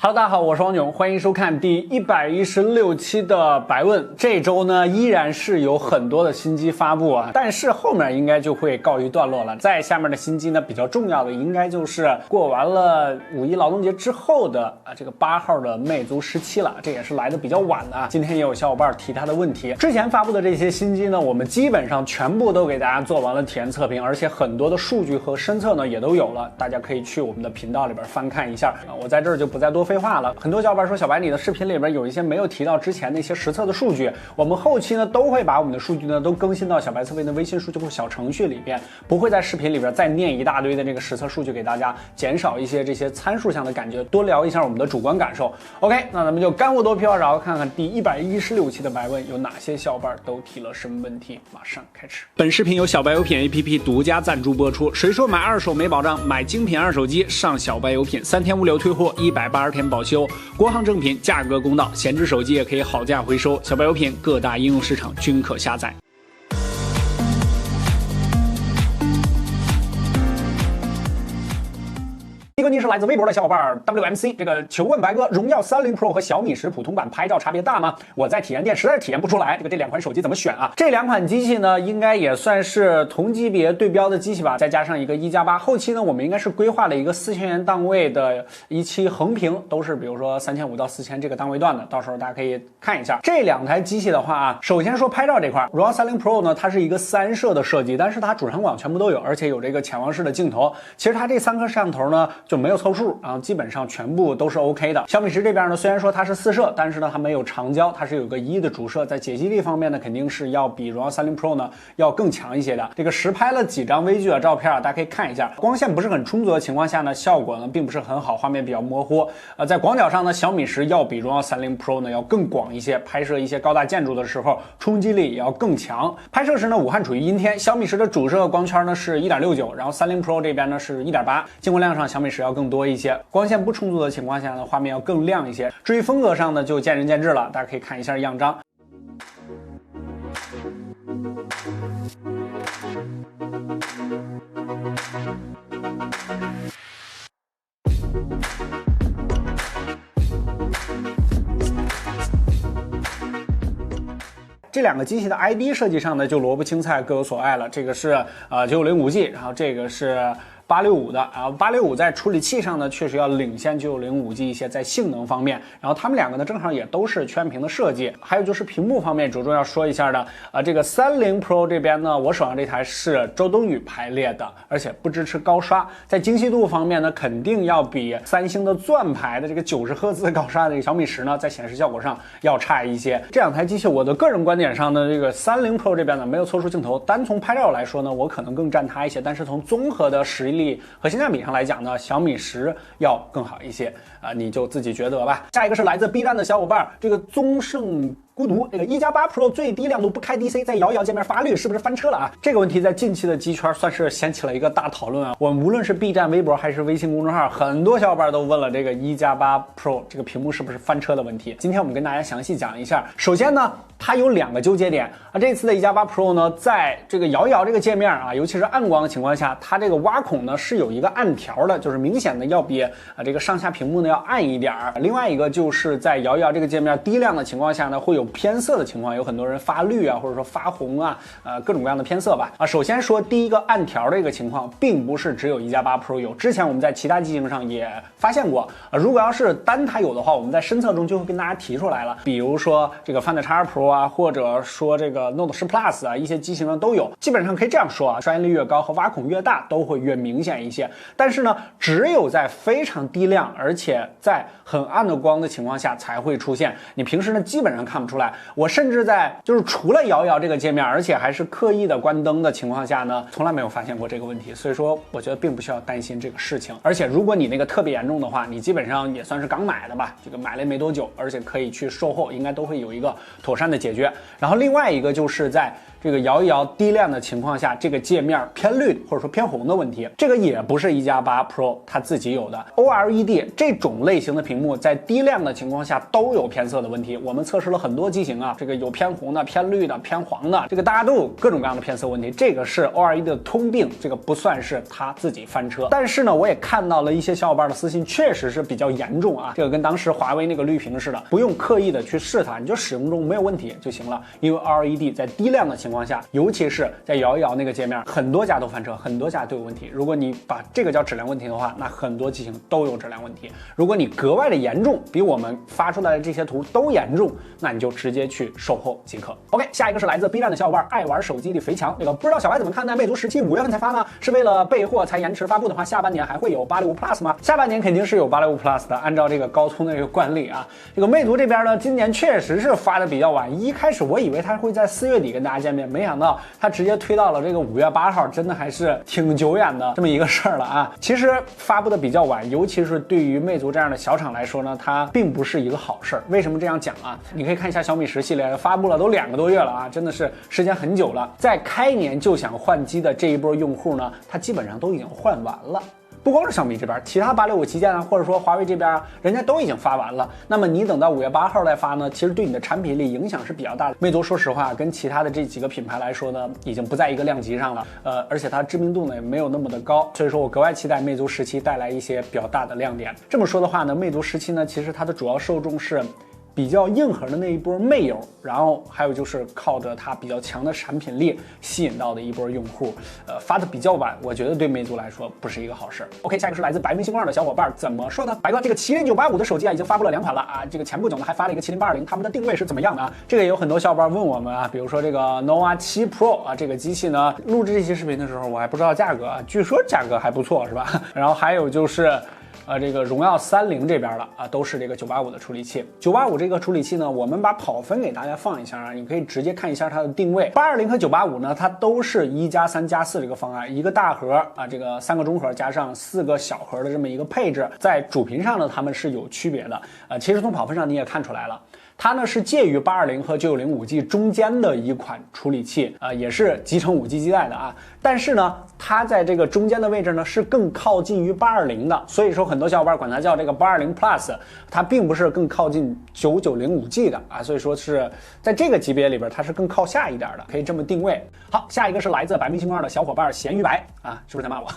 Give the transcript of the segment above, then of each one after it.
Hello， 大家好，我是王炯，欢迎收看第116期的白问。这周呢依然是有很多的新机发布啊，但是后面应该就会告一段落了。在下面的新机呢，比较重要的应该就是过完了5一劳动节之后的这个8号的魅族17了，这也是来的比较晚的啊。今天也有小伙伴提他的问题，之前发布的这些新机呢，我们基本上全部都给大家做完了体验测评，而且很多的数据和身测呢也都有了，大家可以去我们的频道里边翻看一下啊。我在这儿就不再多废话了。很多小伙伴说，小白你的视频里边有一些没有提到之前那些实测的数据，我们后期呢都会把我们的数据呢都更新到小白测评的微信数据库小程序里边，不会在视频里边再念一大堆的这个实测数据给大家，减少一些这些参数项的感觉，多聊一下我们的主观感受。OK， 那咱们就干货多屁话少，看看第116期的白问有哪些小伙伴都提了什么问题，马上开始。本视频由小白有品 APP 独家赞助播出。谁说买二手没保障？买精品二手机上小白有品，3天无理由退货，180天保修，国行正品，价格公道，闲置手机也可以好价回收。小白有品各大应用市场均可下载。第一个问题是来自微博的小伙伴 WMC， 这个求问白哥，荣耀30 Pro 和小米10普通版拍照差别大吗？我在体验店实在是体验不出来，这两款手机怎么选啊？这两款机器呢，应该也算是同级别对标的机器吧，再加上一个1+8，后期呢，我们应该是规划了一个4000元档位的一期横屏，都是比如说3500到4000这个档位段的，到时候大家可以看一下这两台机器的话啊。首先说拍照这块，荣耀30 Pro 呢，它是一个3摄的设计，但是它主闪广全部都有，而且有这个潜望式的镜头。其实它这3颗摄像头呢就没有凑数，然后基本上全部都是 OK 的。小米10这边呢，虽然说它是4摄，但是呢它没有长焦，它是有个1的主摄，在解析力方面呢肯定是要比荣耀30 Pro 呢要更强一些的。这个实拍了几张微距的照片啊，大家可以看一下，光线不是很充足的情况下呢，效果呢并不是很好，画面比较模糊。在广角上呢，小米10要比荣耀30 Pro 呢要更广一些，拍摄一些高大建筑的时候冲击力也要更强。拍摄时呢，武汉处于阴天，小米10的主摄光圈呢是 1.69， 然后30 Pro 这边呢是 1.8， 镜光量上小米10要更多一些，光线不充足的情况下呢，画面要更亮一些。至于风格上呢，就见仁见智了，大家可以看一下样张。这两个机器的 ID 设计上呢，就萝卜青菜各有所爱了。这个是950G， 然后这个是865的，然后865在处理器上呢，确实要领先905G 一些，在性能方面。然后他们两个呢，正好也都是全屏的设计。还有就是屏幕方面，着重要说一下的这个30 Pro 这边呢，我手上这台是周冬雨排列的，而且不支持高刷，在精细度方面呢，肯定要比三星的钻牌的这个90赫兹高刷的这个小米10呢，在显示效果上要差一些。这两台机器，我的个人观点上呢，这个30 Pro 这边呢没有凑数镜头，单从拍照来说呢，我可能更占它一些，但是从综合的实力和性价比上来讲呢，小米10要更好一些你就自己觉得吧。下一个是来自 B 站的小伙伴，这个宗盛孤独，这个1+8 Pro 最低亮度不开 DC， 在摇一摇界面发绿，是不是翻车了啊？这个问题在近期的机圈算是掀起了一个大讨论啊。我们无论是 B 站、微博还是微信公众号，很多小伙伴都问了这个1+8 Pro 这个屏幕是不是翻车的问题。今天我们跟大家详细讲一下。首先呢，它有2个纠结点啊。这次的1+8 Pro 呢，在这个摇一摇这个界面啊，尤其是暗光的情况下，它这个挖孔呢是有一个暗条的，就是明显的要比这个上下屏幕呢要暗一点。另外一个就是在摇一摇这个界面低亮的情况下呢，会有偏色的情况，有很多人发绿啊，或者说发红啊，各种各样的偏色吧。首先说第一个暗条这个情况，并不是只有1+8 Pro 有，之前我们在其他机型上也发现过。如果要是单它有的话，我们在深测中就会跟大家提出来了。比如说这个 Find X2 Pro 啊，或者说这个 Note 10 Plus 啊，一些机型上都有。基本上可以这样说啊，刷新率越高和挖孔越大，都会越明显一些。但是呢，只有在非常低亮，而且在很暗的光的情况下才会出现。你平时呢基本上看不出来。我甚至在就是除了摇一摇这个界面，而且还是刻意的关灯的情况下呢，从来没有发现过这个问题。所以说，我觉得并不需要担心这个事情。而且如果你那个特别严重的话，你基本上也算是刚买的吧，这个买了没多久，而且可以去售后，应该都会有一个妥善的解决。然后另外一个就是在这个摇一摇低亮的情况下，这个界面偏绿或者说偏红的问题，这个也不是1加8 Pro 它自己有的。OLED 这种类型的屏幕在低亮的情况下都有偏色的问题。我们测试了很多机型啊，这个有偏红的、偏绿的、偏黄的，这个大家都有各种各样的偏色问题，这个是 OLED 的通病，这个不算是它自己翻车。但是呢，我也看到了一些小伙伴的私信，确实是比较严重啊，这个跟当时华为那个绿屏似的，不用刻意的去试它，你就使用中没有问题就行了。因为 OLED 在低亮的情况下，尤其是在摇一摇那个界面，很多家都翻车，很多家都有问题。如果你把这个叫质量问题的话，那很多机型都有质量问题。如果你格外的严重，比我们发出来的这些图都严重，那你就直接去售后即可。OK， 下一个是来自 B 站的小伙伴爱玩手机的肥强，这个不知道小白怎么看待魅族17 5月份才发吗？是为了备货才延迟发布的话，下半年还会有865 Plus 吗？下半年肯定是有865 Plus 的，按照这个高通的这个惯例啊，这个魅族这边呢，今年确实是发的比较晚。一开始我以为它会在4月底跟大家见面，没想到它直接推到了这个5月8号，真的还是挺久远的这么一个事儿了啊。其实发布的比较晚，尤其是对于魅族这样的小厂来说呢，它并不是一个好事儿。为什么这样讲啊？你可以看一下小米10系列发布了都2个多月了啊，真的是时间很久了。在开年就想换机的这一波用户呢，它基本上都已经换完了。不光是小米这边，其他865旗舰啊，或者说华为这边啊，人家都已经发完了。那么你等到5月8号来发呢，其实对你的产品力影响是比较大的。魅族说实话，跟其他的这几个品牌来说呢，已经不在一个量级上了。而且它知名度呢也没有那么的高，所以说我格外期待魅族17带来一些比较大的亮点。这么说的话呢，魅族17呢，其实它的主要受众是比较硬核的那一波魅友，然后还有就是靠着它比较强的产品力吸引到的一波用户，发的比较晚，我觉得对魅族来说不是一个好事。OK， 下一个是来自白云星光的小伙伴怎么说呢？白哥，这个麒麟985的手机啊已经发布了2款了啊，这个前不久呢还发了一个麒麟820，他们的定位是怎么样的啊？这个也有很多小伙伴问我们啊，比如说这个 Nova 7 Pro 啊，这个机器呢录制这期视频的时候我还不知道价格啊，据说价格还不错是吧？然后还有就是这个荣耀30这边的啊，都是这个985的处理器。985这个处理器呢，我们把跑分给大家放一下啊，你可以直接看一下它的定位。820和985呢，它都是1+3+4这个方案，一个大核啊，这个3个中核加上4个小核的这么一个配置，在主频上呢，它们是有区别的。其实从跑分上你也看出来了。它呢是介于820和990 5G 中间的一款处理器，也是集成5G 基带的啊。但是呢，它在这个中间的位置呢是更靠近于820的，所以说很多小伙伴管它叫这个820 Plus， 它并不是更靠近990 5G 的啊，所以说是在这个级别里边它是更靠下一点的，可以这么定位。好，下一个是来自白明星光的小伙伴咸鱼白啊，是不是在骂我？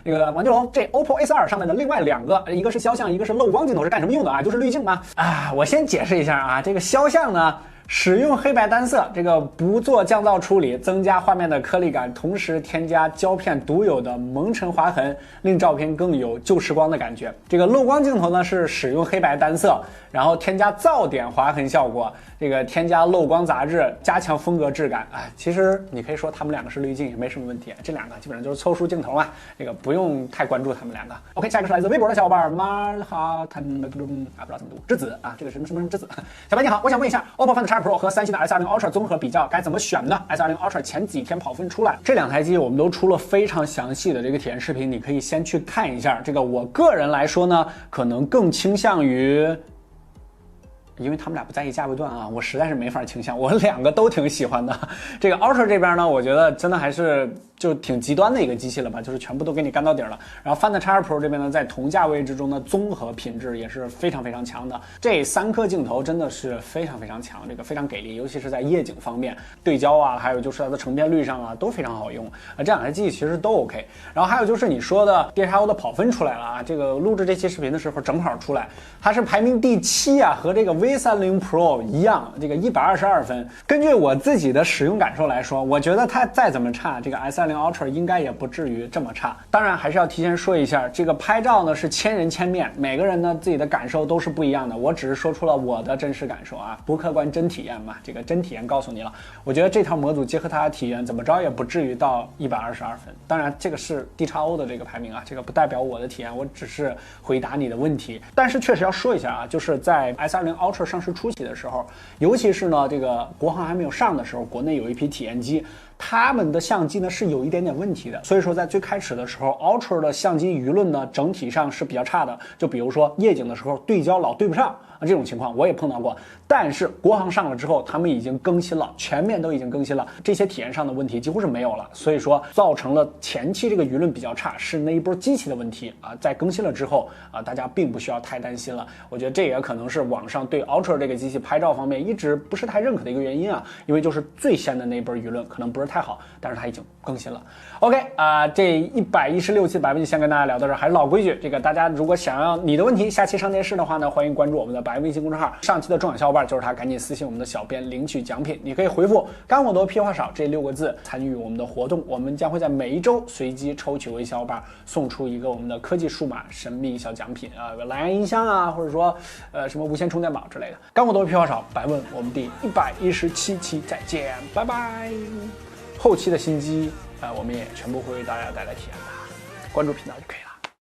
这个王金龙，这 OPPO A42 上面的另外2个，一个是肖像，一个是漏光镜头，是干什么用的啊？就是滤镜吗？啊，我先解释一下啊，这个肖像呢，使用黑白单色，这个不做降噪处理，增加画面的颗粒感，同时添加胶片独有的蒙尘划痕，令照片更有旧时光的感觉。这个漏光镜头呢是使用黑白单色，然后添加噪点划痕效果，这个添加漏光杂质，加强风格质感。其实你可以说他们2个是滤镜也没什么问题，这2个基本上就是凑数镜头嘛，这个不用太关注他们2个。OK， 下一个是来自微博的小伙伴马哈坦不知道怎么读之子啊，这个什么之子。小白你好，我想问一下 OPPO Find X Pro 和三星的 S20 Ultra 综合比较该怎么选呢？ S20 Ultra 前几天跑分出来，这2台机我们都出了非常详细的这个体验视频，你可以先去看一下。这个我个人来说呢，可能更倾向于，因为他们俩不在一价位段啊，我实在是没法倾向，我2个都挺喜欢的。这个 Ultra 这边呢，我觉得真的还是就挺极端的一个机器了吧，就是全部都给你干到底了。然后 Find X Pro 这边呢，在同价位之中呢，综合品质也是非常非常强的。这3颗镜头真的是非常非常强，这个非常给力，尤其是在夜景方面，对焦啊，还有就是它的成片率上啊，都非常好用。这2台机器其实都 OK。然后还有就是你说的 DXO 的跑分出来了啊，这个录制这期视频的时候正好出来，它是排名第7啊，和这个 V30 Pro 一样，这个122分。根据我自己的使用感受来说，我觉得它再怎么差，这个 S20 Ultra 应该也不至于这么差。当然还是要提前说一下，这个拍照呢是千人千面，每个人呢自己的感受都是不一样的。我只是说出了我的真实感受啊，不客观真体验嘛，这个真体验告诉你了。我觉得这套模组结合它的体验，怎么着也不至于到122分。当然这个是 DXO 的这个排名啊，这个不代表我的体验，我只是回答你的问题。但是确实要说一下啊，就是在 S20 Ultra 上市初期的时候，尤其是呢这个国行还没有上的时候，国内有一批体验机，他们的相机呢是有一点点问题的，所以说在最开始的时候 Ultra 的相机舆论呢整体上是比较差的，就比如说夜景的时候对焦老对不上这种情况我也碰到过。但是国行上了之后，他们已经更新了，全面都已经更新了，这些体验上的问题几乎是没有了。所以说造成了前期这个舆论比较差，是那一波机器的问题啊。在更新了之后啊，大家并不需要太担心了。我觉得这也可能是网上对 Ultra 这个机器拍照方面一直不是太认可的一个原因啊，因为就是最先的那一波舆论可能不是太好，但是它已经更新了。OK 啊，这116期百问先跟大家聊到这儿，还是老规矩，这个大家如果想要你的问题下期上电视的话呢，欢迎关注我们的百问微信公众号，上期的中奖小伙伴就是他，赶紧私信我们的小编领取奖品。你可以回复干货多屁话少这6个字参与我们的活动，我们将会在每一周随机抽取为小伙伴送出一个我们的科技数码神秘小奖品啊，蓝牙音箱啊，或者说什么无线充电宝之类的。干货多屁话少，百问我们第117期再见，拜拜。后期的新机我们也全部会为大家带来体验的，关注频道就可以了。